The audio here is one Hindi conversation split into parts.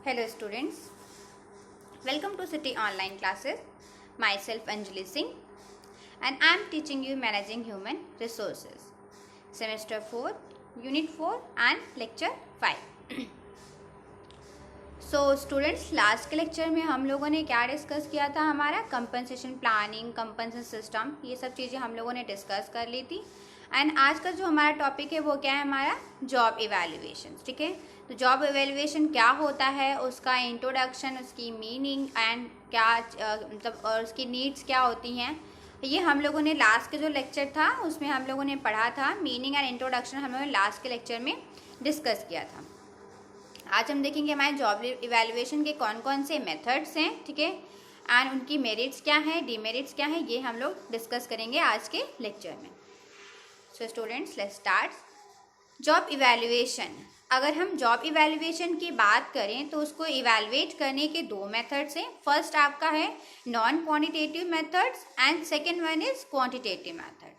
Hello students, welcome to City Online Classes. Myself Anjali Singh and I am teaching you Managing Human Resources. Semester 4, Unit 4 and Lecture 5. So students, last के लेक्चर में हम लोगों ने क्या डिस्कस किया था? हमारा कंपनसेशन प्लानिंग, कंपनसेशन सिस्टम, ये सब चीज़ें हम लोगों ने डिस्कस कर ली थी. एंड आज का जो हमारा टॉपिक है वो क्या है? हमारा जॉब इवैल्यूएशन. ठीक है, तो जॉब इवैल्यूएशन क्या होता है, उसका इंट्रोडक्शन, उसकी मीनिंग एंड क्या मतलब और उसकी नीड्स क्या होती हैं, ये हम लोगों ने लास्ट के जो लेक्चर था उसमें हम लोगों ने पढ़ा था. मीनिंग एंड इंट्रोडक्शन हम लोगों ने लास्ट के लेक्चर में डिस्कस किया था. आज हम देखेंगे हमारे जॉब इवैल्यूएशन के कौन कौन से मेथड्स हैं. ठीक है, एंड उनकी मेरिट्स क्या हैं, डीमेरिट्स क्या हैं, ये हम लोग डिस्कस करेंगे आज के लेक्चर में. So students, let's start. Job evaluation. अगर हम जॉब इवैल्यूएशन की बात करें तो उसको इवैल्यूएट करने के दो मेथड्स हैं. फर्स्ट आपका है non quantitative methods and second one is quantitative method.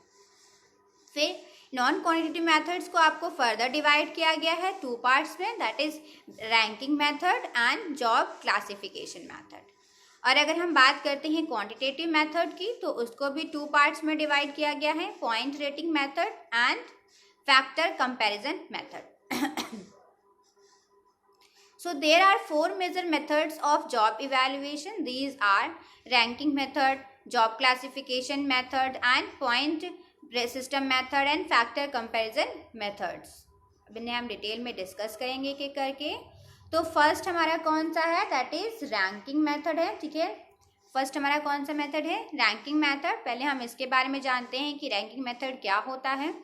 फिर नॉन क्वांटिटेटिव मेथड्स को आपको फर्दर डिवाइड किया गया है टू पार्ट्स में, that is ranking method and job classification method. और अगर हम बात करते हैं क्वांटिटेटिव मेथड की तो उसको भी टू पार्ट्स में डिवाइड किया गया है, point rating method and factor comparison method. So there are four major methods of job evaluation. These are ranking method, job classification method and point system method and factor comparison methods. अब इन्हें हम डिटेल में डिस्कस करेंगे एक एक करके. तो फर्स्ट हमारा कौन सा है? दैट इज रैंकिंग मेथड है. ठीक है, फर्स्ट हमारा कौन सा मेथड है? Ranking method. पहले हम इसके बारे में जानते हैं कि रैंकिंग मेथड क्या होता है.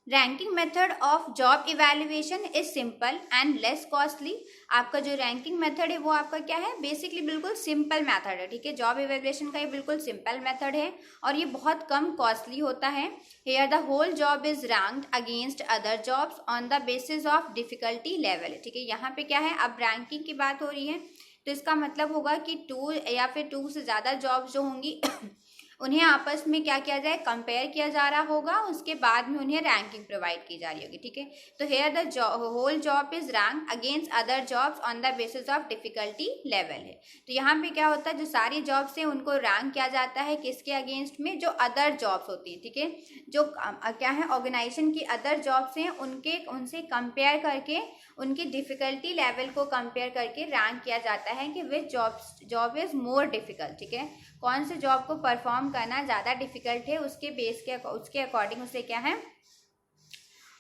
Ranking method of job evaluation is simple and less costly. आपका जो रैंकिंग मेथड है वो आपका क्या है? बेसिकली बिल्कुल सिंपल मेथड है. ठीक है, जॉब इवैल्यूएशन का ये बिल्कुल सिंपल मेथड है और ये बहुत कम कॉस्टली होता है. Here the whole job is ranked against other jobs on the basis of difficulty level. ठीक है, यहाँ पे क्या है? अब रैंकिंग की बात हो रही है तो इसका मतलब होगा कि टू या फिर टू से ज़्यादा जॉब्स जो होंगी उन्हें आपस में क्या किया जाए? कंपेयर किया जा रहा होगा, उसके बाद में उन्हें रैंकिंग प्रोवाइड की जा रही होगी. ठीक है, तो here the whole job is rank against other jobs on the basis of difficulty level है. तो यहाँ पे क्या होता है? जो सारी जॉब्स हैं उनको रैंक किया जाता है किसके अगेंस्ट में? जो अदर जॉब्स होती हैं. ठीक है, जो क्या है ऑर्गेनाइजेशन की अदर जॉब्स हैं उनसे कंपेयर करके उनकी डिफिकल्टी लेवल को कंपेयर करके रैंक किया जाता है कि which job is more difficult. ठीक है, कौन से जॉब को परफॉर्म करना ज़्यादा डिफिकल्ट है, उसके अकॉर्डिंग उसे क्या है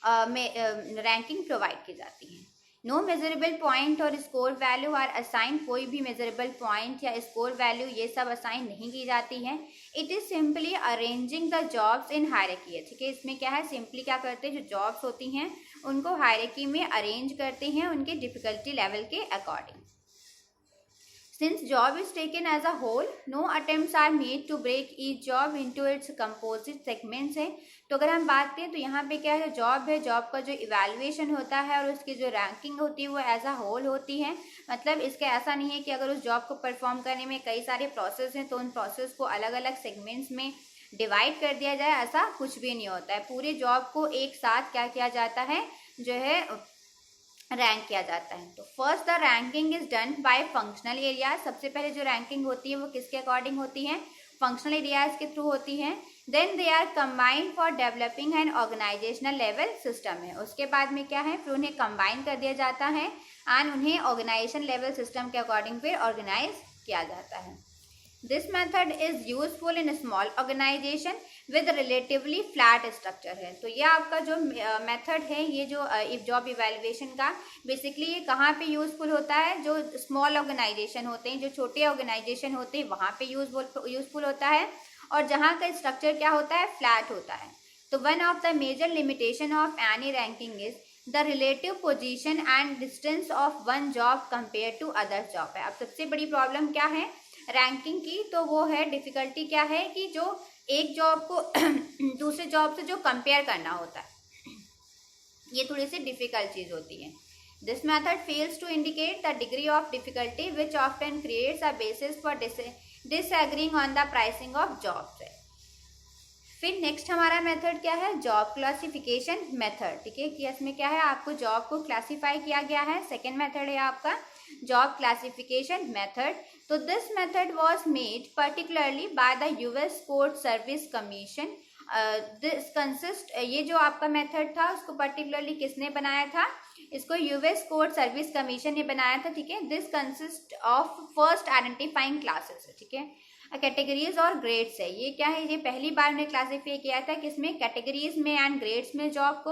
रैंकिंग प्रोवाइड की जाती है. नो मेजरेबल पॉइंट और स्कोर वैल्यू आर असाइन. कोई भी मेजरेबल पॉइंट या स्कोर वैल्यू ये सब असाइन नहीं की जाती है. It is simply arranging the jobs in hierarchy. ठीक है, इसमें क्या है? सिंपली क्या करते हैं? जो जॉब्स होती हैं उनको हायरार्की में अरेंज करते हैं उनके डिफिकल्टी लेवल के according. Since job is taken as a whole, no attempts are made to break each job into its composite segments है. तो अगर हम बात करें तो यहाँ पे क्या है? जॉब है, जॉब का जो इवैल्यूएशन होता है और उसकी जो रैंकिंग होती है वो एज अ होल होती है. मतलब इसका ऐसा नहीं है कि अगर उस जॉब को परफॉर्म करने में कई सारे प्रोसेस हैं तो उन प्रोसेस को अलग अलग सेगमेंट्स में डिवाइड कर दिया जाए, ऐसा कुछ भी नहीं होता है. पूरे जॉब को एक साथ क्या किया जाता है? जो है रैंक किया जाता है. तो first the ranking is done by functional areas. सबसे पहले जो रैंकिंग होती है वो किसके अकॉर्डिंग होती है? फंक्शनल एरियाज के थ्रू होती है. Then they are combined for developing and organisational level system है. उसके बाद में क्या है? फिर उन्हें कंबाइन कर दिया जाता है एंड उन्हें ऑर्गेनाइजेशन लेवल सिस्टम के अकॉर्डिंग फिर ऑर्गेनाइज किया जाता है. This method is useful in small organisation with relatively flat structure है. तो ये आपका जो मेथड है, ये जो जॉब इवैल्यूएशन का बेसिकली ये कहाँ पे यूजफुल होता है? जो स्मॉल ऑर्गेनाइजेशन होते हैं, जो छोटे ऑर्गेनाइजेशन होते हैं वहाँ पे यूजफुल होता है और जहाँ का स्ट्रक्चर क्या होता है? फ्लैट होता है. तो one of the major limitation of any ranking is the relative position and distance of one job compare to other job है. अब सबसे बड़ी प्रॉब्लम क्या है रैंकिंग की? तो वो है डिफिकल्टी क्या है कि जो एक जॉब को दूसरे जॉब से जो कंपेयर करना होता है ये थोड़ी सी डिफिकल्ट चीज़ होती है. This method fails to indicate the degree of difficulty which often creates a basis for disagreeing on the pricing of jobs. फिर नेक्स्ट हमारा मेथड क्या है, जॉब क्लासिफिकेशन मेथड। ठीक है, कि इसमें क्या है, आपको जॉब को क्लासिफाई किया गया है। सेकेंड मेथड है आपका जॉब क्लासिफिकेशन मेथड। तो this method was made particularly by the US court service commission. This consist, ये जो आपका मेथड था उसको पर्टिकुलरली किसने बनाया था, इसको यूएस कोर्ट सर्विस कमीशन ने बनाया था। ठीक है, this consist of first identifying classes. ठीक है, कैटेगरीज और ग्रेड्स है। ये क्या है, ये पहली बार ने क्लासीफाई किया था किसमें, कैटेगरीज में एंड ग्रेड्स में जॉब को।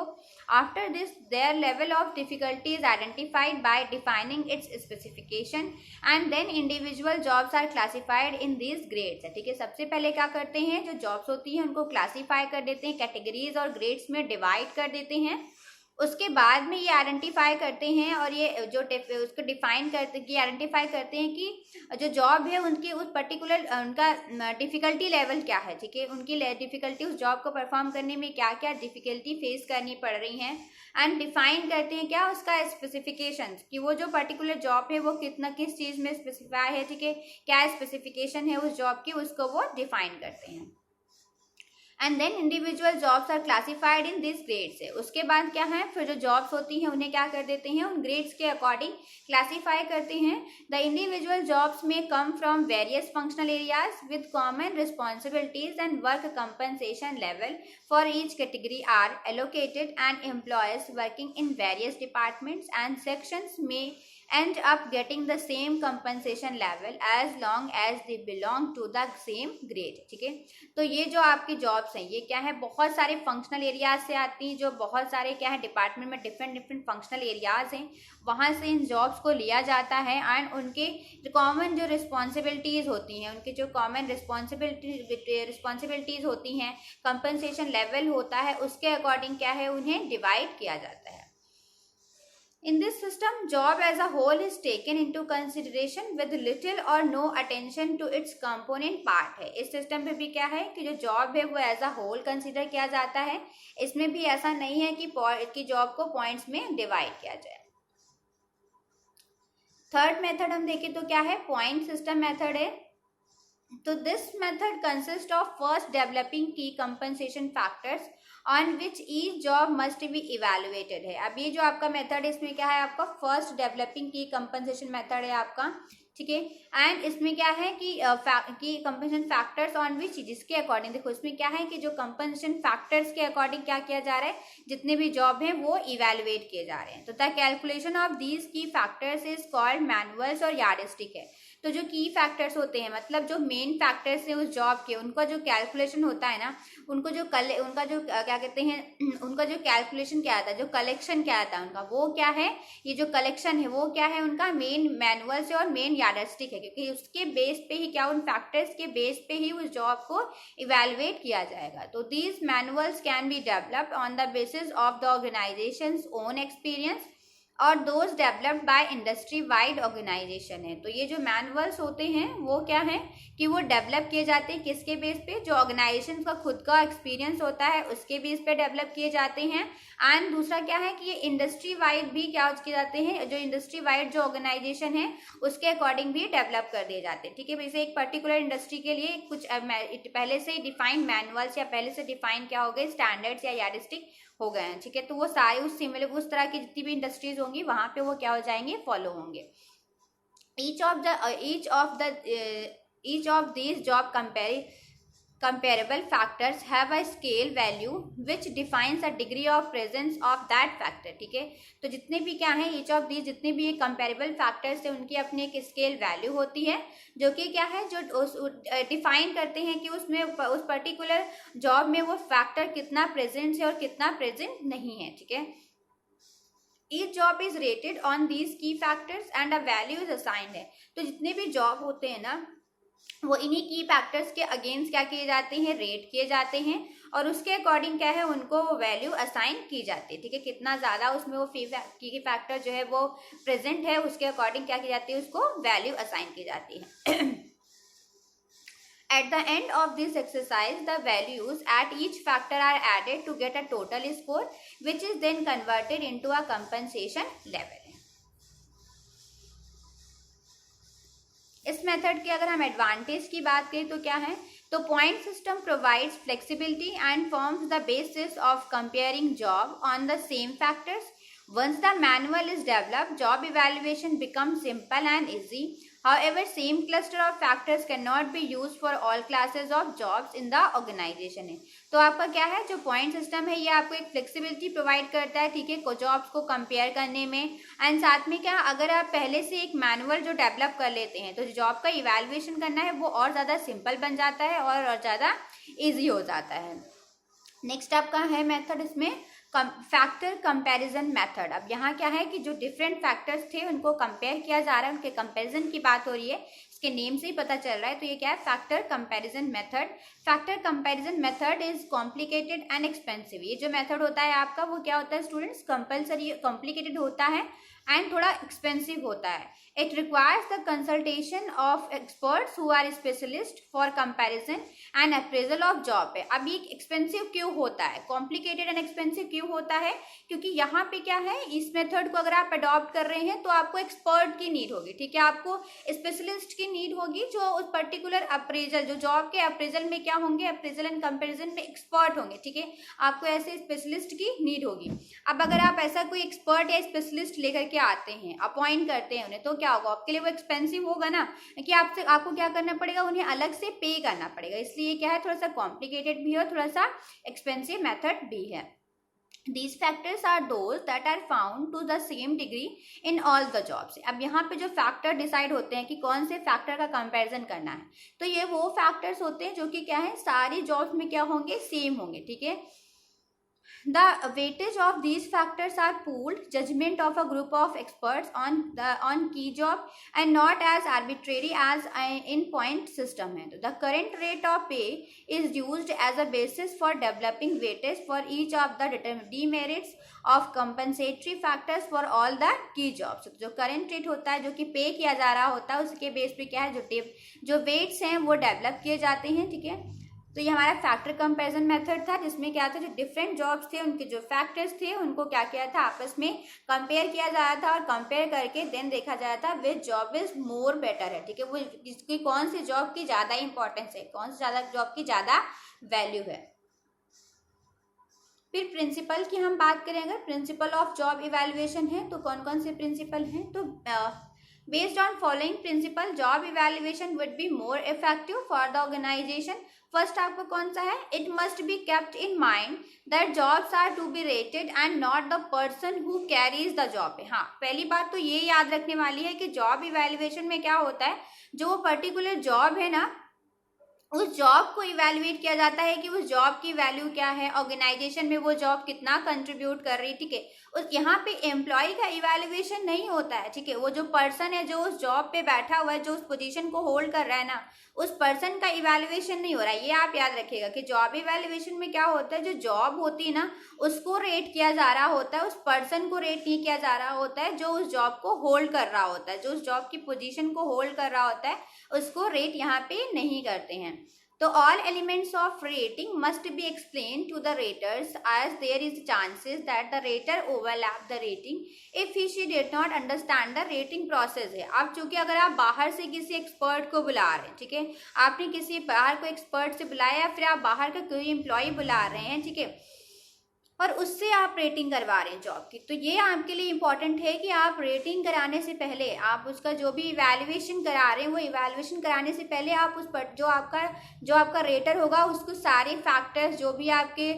After this their level of difficulty is identified by defining its specification and then individual jobs are classified in these grades. ठीक है, सबसे पहले क्या करते हैं, जो जॉब्स होती हैं उनको क्लासीफाई कर देते हैं, कैटेगरीज और ग्रेड्स में डिवाइड कर देते हैं। उसके बाद में ये आइडेंटिफाई करते हैं और ये जो उसको डिफाइन करते कि आइडेंटिफाई करते हैं कि जो जॉब है उनकी उस पर्टिकुलर उनका डिफ़िकल्टी लेवल क्या है। ठीक है, उनकी डिफ़िकल्टी उस जॉब को परफॉर्म करने में क्या क्या डिफ़िकल्टी फेस करनी पड़ रही हैं, एंड डिफाइन करते हैं क्या उसका स्पेसिफिकेशन, कि वो जो पर्टिकुलर जॉब है वो किस चीज़ में स्पेसिफाई है। ठीक है, क्या स्पेसिफिकेशन है उस जॉब की, उसको वो डिफाइन करते हैं। And then individual jobs are classified in this grades है। उसके बाद क्या है, फिर जो जॉब्स होती हैं उन्हें क्या कर देते हैं, उन ग्रेड्स के अकॉर्डिंग क्लासीफाई करते हैं। द इंडिविजुअल जॉब्स में come from various functional areas with common responsibilities and work compensation level for each category are allocated and employees working in various departments and sections में end up getting the same compensation level as long as they belong to the same grade। ठीक है, तो ये जो आपकी जॉब्स हैं ये क्या है, बहुत सारे फंक्शनल एरियाज से आती हैं, जो बहुत सारे क्या है डिपार्टमेंट में डिफरेंट फंक्शनल एरियाज हैं, वहाँ से इन जॉब्स को लिया जाता है। एंड उनके कॉमन जो रिस्पॉन्सिबिलिटीज़ होती हैं, उनकी जो कॉमन रिस्पॉन्सिबिलिटीज़ होती हैं, कंपनसेशन लेवल होता है, उसके अकॉर्डिंग क्या है उन्हें डिवाइड किया जाता है। In this system, job as a whole is taken into consideration with little or no attention to its component part है। इस सिस्टम पे भी क्या है कि जो जॉब है वो एज अ होल कंसिडर किया जाता है, इसमें भी ऐसा नहीं है कि जॉब को पॉइंट्स में डिवाइड किया जाए। थर्ड मेथड हम देखें तो क्या है, पॉइंट सिस्टम मेथड है। तो this method consist of first developing की compensation factors on which each job must be evaluated है। अब ये जो आपका मेथड है इसमें क्या है, आपका फर्स्ट डेवलपिंग की कंपनसेशन मेथड है आपका। ठीक है, एंड इसमें क्या है कि कंपनसेशन फैक्टर्स ऑन विच, जिसके अकॉर्डिंग देखो इसमें क्या है कि जो कंपनसेशन फैक्टर्स के अकॉर्डिंग क्या किया जा रहा है, जितने भी जॉब हैं वो इवेलुएट किए जा रहे हैं। तो द कैलकुलेशन ऑफ दीज की फैक्टर्स इज कॉल्ड मैनुअल्स और यार्डस्टिक है। तो जो की फैक्टर्स होते हैं, मतलब जो मेन फैक्टर्स हैं उस जॉब के, उनका जो कैलकुलेशन होता है ना, उनका जो क्या कहते हैं, उनका जो कैलकुलेशन क्या आता है, जो कलेक्शन क्या आता है उनका, वो क्या है, ये जो कलेक्शन है वो क्या है उनका मेन मैनुअल से और मेन यार्डस्टिक है, क्योंकि उसके बेस पे ही क्या, उन फैक्टर्स के बेस पे ही उस जॉब को इवेलुएट किया जाएगा। तो these manuals can be developed on the basis of the organisations own experience और those developed by industry wide organisation है। तो ये जो मैनुअल्स होते हैं वो क्या है कि वो डेवलप किए जाते हैं किसके बेस पे, जो ऑर्गेनाइजेशन का खुद का एक्सपीरियंस होता है उसके बेस पे डेवलप किए जाते हैं। एंड दूसरा क्या है कि ये इंडस्ट्री वाइड भी क्या किए जाते हैं, जो इंडस्ट्री वाइड जो ऑर्गेनाइजेशन है उसके अकॉर्डिंग भी डेवलप कर दिए जाते हैं। ठीक है, वैसे एक पर्टिकुलर इंडस्ट्री के लिए कुछ पहले से ही डिफाइंड मैनुअल्स या पहले से डिफाइन क्या हो गए, स्टैंडर्ड्स या यार्डस्टिक हो गए हैं। ठीक है, तो वो सारे उस तरह की जितनी भी इंडस्ट्रीज होंगी वहां पे वो क्या हो जाएंगे, फॉलो होंगे। each of these job comparable factors have a scale value which defines a degree of presence of that factor। ठीक है, तो जितने भी क्या है each of these, जितने भी ये कंपेरेबल फैक्टर्स है उनकी अपनी एक स्केल वैल्यू होती है, जो कि क्या है, जो डिफाइन करते हैं कि उसमें उस पर्टिकुलर जॉब में वो फैक्टर कितना प्रेजेंट है और कितना प्रेजेंट नहीं है। ठीक है, each job is rated on these key factors and a value is assigned है। तो जितने भी जॉब होते हैं ना वो इन्हीं की फैक्टर्स के अगेंस्ट क्या किए जाते हैं, रेट किए जाते हैं, और उसके अकॉर्डिंग क्या है उनको वैल्यू असाइन की जाती है। ठीक है, कितना ज़्यादा उसमें वो की फैक्टर जो है वो प्रेजेंट है उसके अकॉर्डिंग क्या की जाती है, उसको वैल्यू असाइन की जाती है। At the end of this exercise, the values at each factor are added to get a total score, which is then converted into a compensation level। इस मेथड के अगर हम एडवांटेज की बात करें तो क्या है, तो point system provides flexibility and forms the basis of comparing job on the same factors. Once the manual is developed, job evaluation becomes simple and easy. However, same cluster of factors cannot be used for all classes of jobs in the organization है. तो आपका क्या है, जो पॉइंट सिस्टम है ये आपको एक फ्लेक्सिबिलिटी प्रोवाइड करता है, ठीक है, जॉब्स को कंपेयर करने में. एंड साथ में क्या, अगर आप पहले से एक मैनुअल जो डेवलप कर लेते हैं तो जॉब का इवैल्यूएशन करना है वो और ज़्यादा सिंपल बन जाता है और ज़्यादा ईजी हो जाता है. नेक्स्ट आपका है मेथड इसमें फैक्टर कंपैरिजन मेथड. अब यहाँ क्या है कि जो डिफरेंट फैक्टर्स थे उनको कंपेयर किया जा रहा है, उनके कंपैरिजन की बात हो रही है, इसके नेम से ही पता चल रहा है. तो ये क्या है, factor comparison method. Factor comparison method is complicated and expensive. ये जो मेथड होता है आपका वो क्या होता है स्टूडेंट्स, कंपल्सरी कॉम्प्लिकेटेड होता है एंड थोड़ा एक्सपेंसिव होता है. It requires the consultation of experts who are specialist for comparison and appraisal of job है. अब ये एक्सपेंसिव क्यों होता है, कॉम्प्लिकेटेड एंड एक्सपेंसिव क्यों होता है, क्योंकि यहाँ पे क्या है, इस मेथड को अगर आप अडॉप्ट कर रहे हैं तो आपको एक्सपर्ट की नीड होगी, ठीक है, आपको स्पेशलिस्ट की नीड होगी जो उस पर्टिकुलर अप्रेजल, जो जॉब के अप्रेजल में क्या होंगे, अप्रेजल एंड कंपैरिजन में एक्सपर्ट होंगे, ठीक है, आपको ऐसे स्पेशलिस्ट की नीड होगी. अब अगर आप ऐसा कोई एक्सपर्ट या स्पेशलिस्ट लेकर के आते हैं, अपॉइंट करते हैं उन्हें, तो क्या होगा, आपके लिए वो एक्सपेंसिव होगा ना, कि आपको क्या करना पड़ेगा, उन्हें अलग से पे करना पड़ेगा. इसलिए क्या है, थोड़ा सा कॉम्प्लिकेटेड भी है और थोड़ा सा एक्सपेंसिव मेथड भी है. These factors are those that are found to the same degree in all the jobs. अब यहाँ पे जो फैक्टर डिसाइड होते हैं कि कौन से फैक्टर का कंपैरिजन करना है, तो ये वो फैक्टर्स होते हैं जो कि क्या है, सारी जॉब्स में क्या होंगे, सेम होंगे, ठीक है. The weightage of these factors are pooled judgment of a group of experts on key job and not as arbitrary as in point system है. तो the current rate of pay is used as a basis for developing weightage for each of the demerits of compensatory factors for all the key jobs. तो जो current rate होता है, जो कि पे किया जा रहा होता है, उसके बेस पे क्या है, जो वेट्स हैं वो डेवलप किए जाते हैं, ठीक है. तो ये हमारा फैक्टर कंपैरिजन मेथड था, जिसमें क्या था, जो डिफरेंट जॉब्स थे उनके जो फैक्टर्स थे उनको क्या किया था, आपस में कंपेयर किया जा रहा था और कंपेयर करके देन देखा जा रहा था which job is more better है, ठीक है, वो इसकी कौन सी जॉब की ज़्यादा इंपॉर्टेंस है, कौन सी ज़्यादा जॉब की ज़्यादा वैल्यू है. फिर प्रिंसिपल की हम बात करें, अगर प्रिंसिपल ऑफ जॉब इवैल्यूएशन है तो कौन कौन से प्रिंसिपल हैं, तो based on following principle job evaluation would be more effective for the organisation. First आपको कौन सा है, it must be kept in mind that jobs are to be rated and not the person who carries the job. हाँ, पहली बात तो ये याद रखने वाली है कि जॉब इवैल्यूएशन में क्या होता है, जो वो पर्टिकुलर जॉब है ना, उस जॉब को इवैल्यूएट किया जाता है कि उस जॉब की वैल्यू क्या है, ऑर्गेनाइजेशन में वो जॉब कितना कंट्रीब्यूट कर रही है, ठीक है. उस यहाँ पे एम्प्लॉय का इवैल्यूएशन नहीं होता है, ठीक है, वो जो पर्सन है जो उस जॉब पे बैठा हुआ है, जो उस पोजीशन को होल्ड कर रहा है ना, उस पर्सन का इवैल्यूएशन नहीं हो रहा है. ये आप याद रखिएगा कि जॉब इवैल्यूएशन में क्या होता है, जो जॉब होती है ना उसको रेट किया जा रहा होता है, उस पर्सन को रेट नहीं किया जा रहा होता है जो उस जॉब को होल्ड कर रहा होता है, जो उस जॉब की पोजीशन को होल्ड कर रहा होता है उसको रेट यहाँ पे नहीं करते हैं. तो all elements of rating must be explained to the raters as there is chances that the rater overlap the rating if he/she did not understand the rating process है. अब चूंकि अगर आप बाहर से किसी एक्सपर्ट को बुला रहे हैं, ठीक है, आपने किसी बाहर को एक्सपर्ट से बुलाया या फिर आप बाहर का कोई एम्प्लॉय बुला रहे हैं, ठीक है, और उससे आप रेटिंग करवा रहे हैं जॉब की, तो ये आपके लिए इम्पॉर्टेंट है कि आप रेटिंग कराने से पहले, आप उसका जो भी इवैल्यूएशन करा रहे हैं वो इवैल्यूएशन कराने से पहले आप उस पर जो आपका रेटर होगा उसको सारे फैक्टर्स, जो भी आपके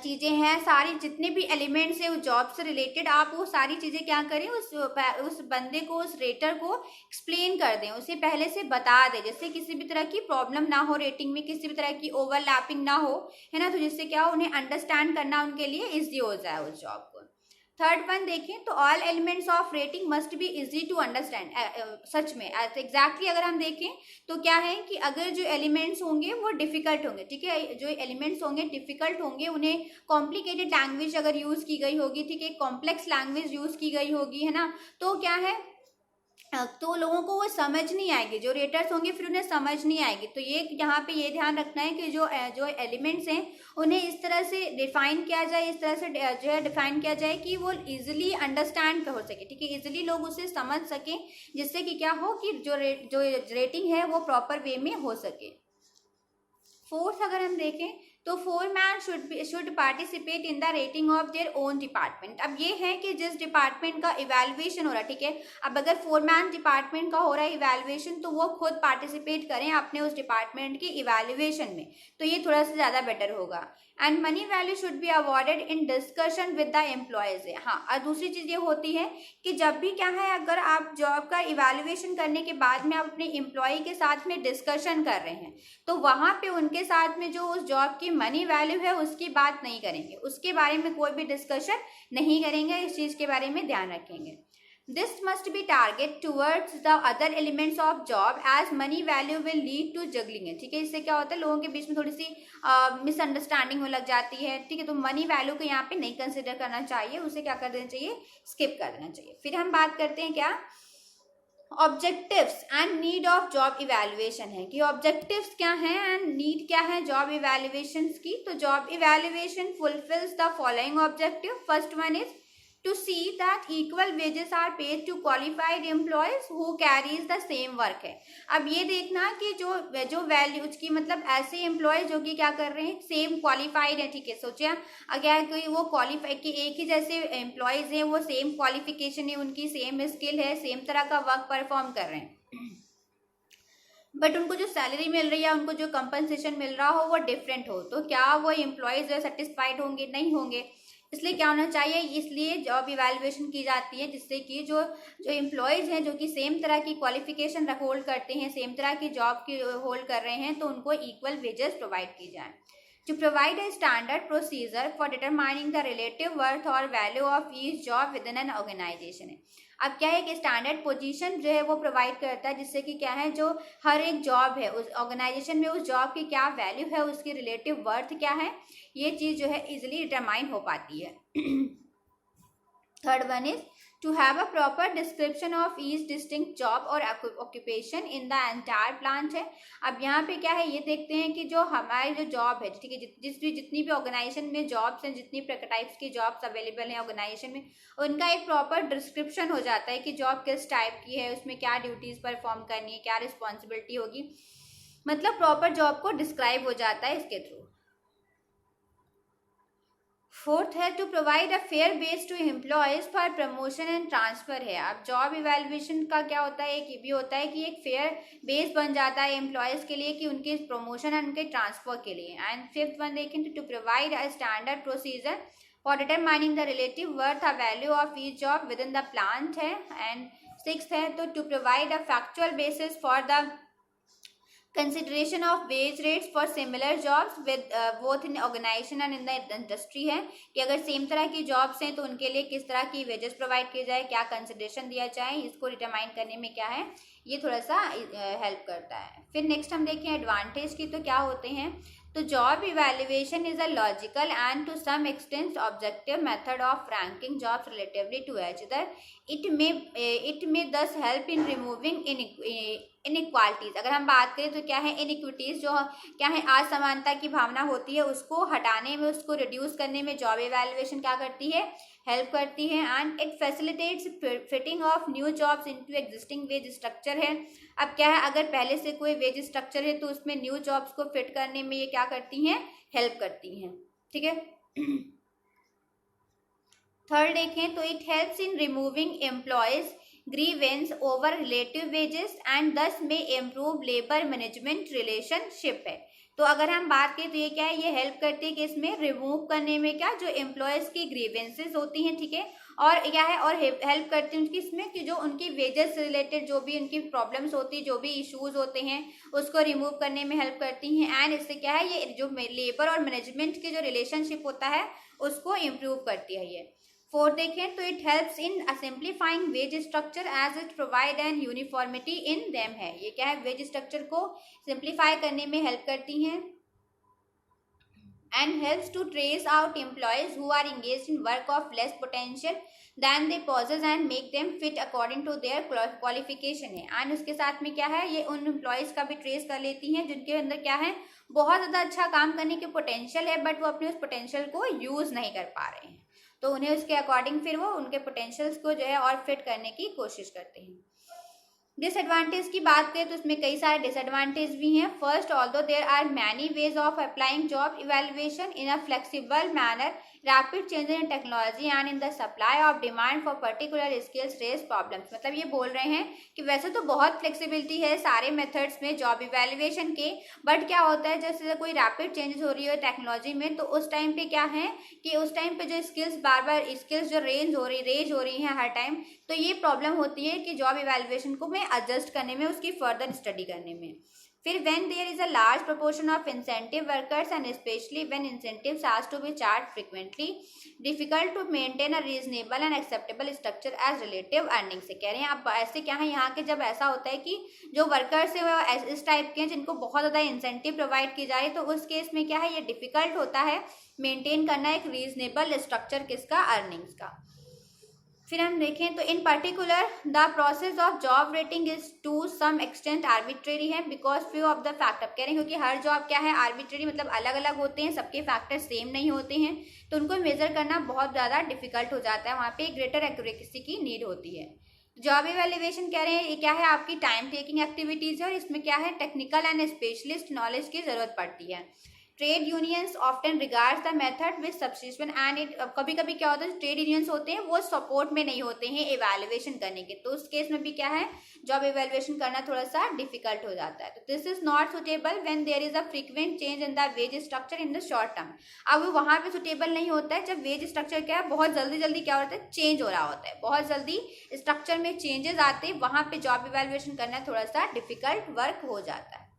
चीज़ें हैं, सारी जितने भी एलिमेंट्स हैं उस जॉब से रिलेटेड, आप वो सारी चीज़ें क्या करें, उस बंदे को, उस रेटर को एक्सप्लेन कर दें, उसे पहले से बता दें, जिससे किसी भी तरह की प्रॉब्लम ना हो रेटिंग में, किसी भी तरह की ओवरलैपिंग ना हो, है ना, तो जिससे क्या हो, उन्हें अंडरस्टैंड करना उनके लिए ईजी हो जाए उस जॉब को. थर्ड वन देखें तो all elements of rating must be easy to understand. सच में एग्जैक्टली अगर हम देखें तो क्या है कि अगर जो एलिमेंट्स होंगे वो डिफिकल्ट होंगे, ठीक है, जो एलिमेंट्स होंगे डिफिकल्ट होंगे, उन्हें कॉम्प्लिकेटेड लैंग्वेज अगर यूज़ की गई होगी, ठीक है, कॉम्प्लेक्स लैंग्वेज यूज़ की गई होगी, है ना, तो क्या है, तो लोगों को वो समझ नहीं आएगी, जो रेटर्स होंगे फिर उन्हें समझ नहीं आएगी. तो ये यहाँ पे ये ध्यान रखना है कि जो एलिमेंट्स हैं उन्हें इस तरह से डिफाइन किया जाए, इस तरह से जो है डिफाइन किया जाए कि वो इजीली अंडरस्टैंड हो सके, ठीक है, इजीली लोग उसे समझ सकें, जिससे कि क्या हो कि जो रेटिंग है वो प्रॉपर वे में हो सके. फोर्थ अगर हम देखें तो foreman should participate in the rating of their own department. अब ये है कि जिस डिपार्टमेंट का इवैल्यूएशन हो रहा है, ठीक है, अब अगर फोरमैन डिपार्टमेंट का हो रहा है इवैल्यूएशन तो वो खुद पार्टिसिपेट करें अपने उस डिपार्टमेंट की इवैल्यूएशन में, तो ये थोड़ा सा ज़्यादा बेटर होगा। And money value should be awarded in discussion with the employees. हाँ, और दूसरी चीज़ ये होती है कि जब भी क्या है, अगर आप जॉब का इवैल्यूएशन करने के बाद में आप अपने एम्प्लॉय के साथ में डिस्कशन कर रहे हैं तो वहाँ पे उनके साथ में जो उस जॉब की मनी वैल्यू है उसकी बात नहीं करेंगे, उसके बारे में कोई भी डिस्कशन नहीं करेंगे, इस चीज़ के बारे में ध्यान रखेंगे। This must be target towards the other elements of job as money value will lead to juggling है, ठीक है। इससे क्या होता है, लोगों के बीच में थोड़ी सी मिसअंडरस्टैंडिंग हो लग जाती है, ठीक है। तो मनी वैल्यू को यहाँ पे नहीं कंसिडर करना चाहिए, उसे क्या कर देना चाहिए, स्किप कर देना चाहिए। फिर हम बात करते हैं क्या, objectives and need of job evaluation है कि ऑब्जेक्टिव्स क्या हैं एंड नीड क्या है जॉब इवैल्यूएशन की। तो job evaluation fulfils the following objective. First one is to see that equal wages are paid to qualified employees who carries the same work है। अब ये देखना कि जो वैल्यू की मतलब ऐसे एम्प्लॉय जो कि क्या कर रहे हैं, सेम क्वालिफाइड है, ठीक है। सोचिए अगर कोई वो क्वालिफाई कि एक ही जैसे एम्प्लॉयज हैं, वो सेम क्वालिफिकेशन है, उनकी सेम स्किल है, सेम तरह का वर्क परफॉर्म कर रहे हैं, बट उनको जो सैलरी मिल रही है, उनको जो कंपनसेशन मिल रहा हो वो डिफरेंट हो, तो क्या वो एम्प्लॉयज जो है सेटिस्फाइड होंगे, नहीं होंगे। इसलिए क्या होना चाहिए, इसलिए जॉब इवैल्यूएशन की जाती है जिससे कि जो एम्प्लॉयज हैं जो कि सेम तरह की क्वालिफिकेशन होल्ड करते हैं, सेम तरह की जॉब की होल्ड कर रहे हैं, तो उनको इक्वल वेजेस प्रोवाइड की जाए। To provide a standard procedure for determining the relative worth or value of each job within an organization है। अब क्या है कि स्टैंडर्ड पोजीशन जो है वो प्रोवाइड करता है जिससे कि क्या है, जो हर एक जॉब है उस ऑर्गेनाइजेशन में उस जॉब की क्या वैल्यू है, उसकी रिलेटिव वर्थ क्या है, ये चीज़ जो है इजिली डिटरमाइन हो पाती है। Third one is to have a proper description of each distinct job or occupation in the entire plant है। अब यहाँ पे क्या है, ये देखते हैं कि जो हमारी जो जॉब है, ठीक है, जितनी भी ऑर्गेनाइजेशन में जॉब्स हैं, जितनी टाइप्स की जॉब्स अवेलेबल हैं ऑर्गेनाइजेशन में, उनका एक प्रॉपर डिस्क्रिप्शन हो जाता है कि जॉब किस टाइप की है, उसमें क्या ड्यूटीज़ परफॉर्म करनी है, क्या रिस्पॉन्सिबिलिटी होगी, मतलब प्रॉपर जॉब को डिस्क्राइब हो जाता है इसके थ्रू। फोर्थ है to provide a fair base to employees for promotion and transfer है। अब जॉब इवैल्यूएशन का क्या होता है, एक ये भी होता है कि एक फेयर बेस बन जाता है एम्प्लॉयज के लिए कि उनके प्रमोशन एंड उनके ट्रांसफर के लिए। एंड फिफ्थ वन देखें to provide a standard procedure for determining the relative worth a value of each job within the plant है। एंड सिक्स्थ है to provide a factual basis for the consideration of wage rates for similar jobs with both in organisation and in the industry है कि अगर सेम तरह की जॉब्स हैं तो उनके लिए किस तरह की वेजेस प्रोवाइड किए जाए, क्या कंसिडरेशन दिया जाए, इसको डिटरमाइन करने में क्या है, ये थोड़ा सा हेल्प करता है। फिर नेक्स्ट हम देखें एडवांटेज की, तो क्या होते हैं, तो job evaluation is a logical and to some extent objective method of ranking jobs relatively to each other. It may thus help in removing inequalities. अगर हम बात करें तो क्या है, इनइक्विटीज जो क्या है, असमानता की भावना होती है, उसको हटाने में, उसको रिड्यूस करने में जॉब इवैल्यूएशन क्या करती है, हेल्प करती है। And it facilitates fitting of new jobs into existing veg structure है। अब क्या है, अगर पहले से कोई वेज स्ट्रक्चर है तो उसमें न्यू जॉब्स को फिट करने में ये क्या करती हैं, हेल्प करती हैं, ठीक है। थर्ड देखें तो it helps in removing employees grievance over relative wages and दस में इम्प्रूव लेबर मैनेजमेंट रिलेशनशिप है। तो अगर हम बात करें तो ये क्या है, ये हेल्प करती है कि इसमें रिमूव करने में क्या, जो एम्प्लॉयज की ग्रीवेंसेस होती हैं, ठीक है, और क्या है, और हेल्प करती है उनकी इसमें कि जो उनकी वेजेस से रिलेटेड जो भी उनकी प्रॉब्लम्स होती है, जो भी इश्यूज होते हैं, उसको रिमूव करने में हेल्प करती हैं। एंड इससे क्या है, ये जो लेबर और मैनेजमेंट के जो रिलेशनशिप होता है उसको इम्प्रूव करती है ये। फोर्थ देखें तो it helps in simplifying wage structure as it provide an uniformity in them है। ये क्या है, वेज स्ट्रक्चर को सिंप्लीफाई करने में हेल्प करती हैं। And helps to trace out employees who are engaged in work of less potential than they possess and make them fit according to their qualification है। एंड उसके साथ में क्या है, ये उन एम्प्लॉयज का भी ट्रेस कर लेती हैं जिनके अंदर क्या है, बहुत ज़्यादा अच्छा काम करने के पोटेंशियल है, बट वो अपने उस पोटेंशियल को यूज़ नहीं कर पा रहे हैं, तो उन्हें उसके अकॉर्डिंग फिर वो उनके पोटेंशियल्स को जो है और फिट करने की कोशिश करते हैं। डिसएडवांटेज की बात करें तो उसमें कई सारे डिसएडवांटेज भी हैं. First, although there are many ways of applying job evaluation in a flexible manner, rapid changes in technology and in the supply of demand for particular skills raise problems. मतलब ये बोल रहे हैं कि वैसे तो बहुत फ्लेक्सिबिलिटी है सारे मेथड्स में जॉब इवेल्युएशन के, बट क्या होता है जैसे कोई रैपिड चेंजेस हो रही है टेक्नोलॉजी में, तो उस टाइम पे क्या है कि उस टाइम पे जो स्किल्स बार बार स्किल्स जो रेज हो रही हैं हर टाइम, तो ये प्रॉब्लम होती है कि जॉब इवेल्युएशन को में एडजस्ट करने में, उसकी फर्दर स्टडी करने में. फिर when there is a large proportion of incentive workers and specially when incentives has to be charge frequently, difficult to maintain a reasonable and acceptable structure as relative earning से कह रहे हैं. अब ऐसे क्या है यहाँ के, जब ऐसा होता है कि जो वर्कर्स है वो इस टाइप के हैं जिनको बहुत ज़्यादा इंसेंटिव प्रोवाइड की जाए, तो उस केस में क्या है ये डिफिकल्ट होता है मेंटेन करना एक रीजनेबल स्ट्रक्चर किसका, अर्निंग्स का. फिर हम देखें तो in particular the process of job rating is to some extent arbitrary है because few of the factor. कह रहे हैं क्योंकि हर जॉब क्या है आर्बिट्रेरी, मतलब अलग अलग होते हैं, सबके फैक्टर सेम नहीं होते हैं, तो उनको मेजर करना बहुत ज़्यादा डिफिकल्ट हो जाता है, वहाँ पे ग्रेटर एक्यूरेसी की नीड होती है. जॉब इवेल्युएशन कह रहे हैं ये क्या है आपकी टाइम टेकिंग एक्टिविटीज़ है और इसमें क्या है टेक्निकल एंड स्पेशलिस्ट नॉलेज की ज़रूरत पड़ती है. Trade unions often regards the method with substitution and it. कभी कभी क्या होता है ट्रेड यूनियंस होते हैं वो सपोर्ट में नहीं होते हैं इवेल्युएशन करने के, तो उस केस में भी क्या है जॉब इवेल्युएशन करना थोड़ा सा डिफिकल्ट हो जाता है. तो this is not suitable when there is a frequent change in the wage structure in the short term. अब वहाँ पे सुटेबल नहीं होता है जब वेज स्ट्रक्चर क्या है बहुत जल्दी जल्दी क्या होता है चेंज हो रहा होता है, बहुत जल्दी स्ट्रक्चर में चेंजेस आते हैं, वहाँ पे जॉब इवेल्युएशन करना थोड़ा सा डिफिकल्ट वर्क हो जाता है.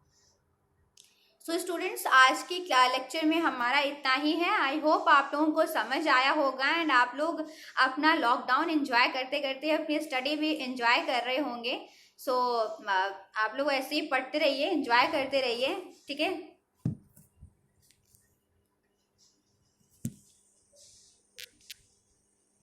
सो स्टूडेंट्स आज की लेक्चर में हमारा इतना ही है. आई होप आप लोगों को समझ आया होगा एंड आप लोग अपना लॉकडाउन एंजॉय करते करते अपनी स्टडी भी एंजॉय कर रहे होंगे. सो आप लोग ऐसे ही पढ़ते रहिए, एंजॉय करते रहिए, ठीक है.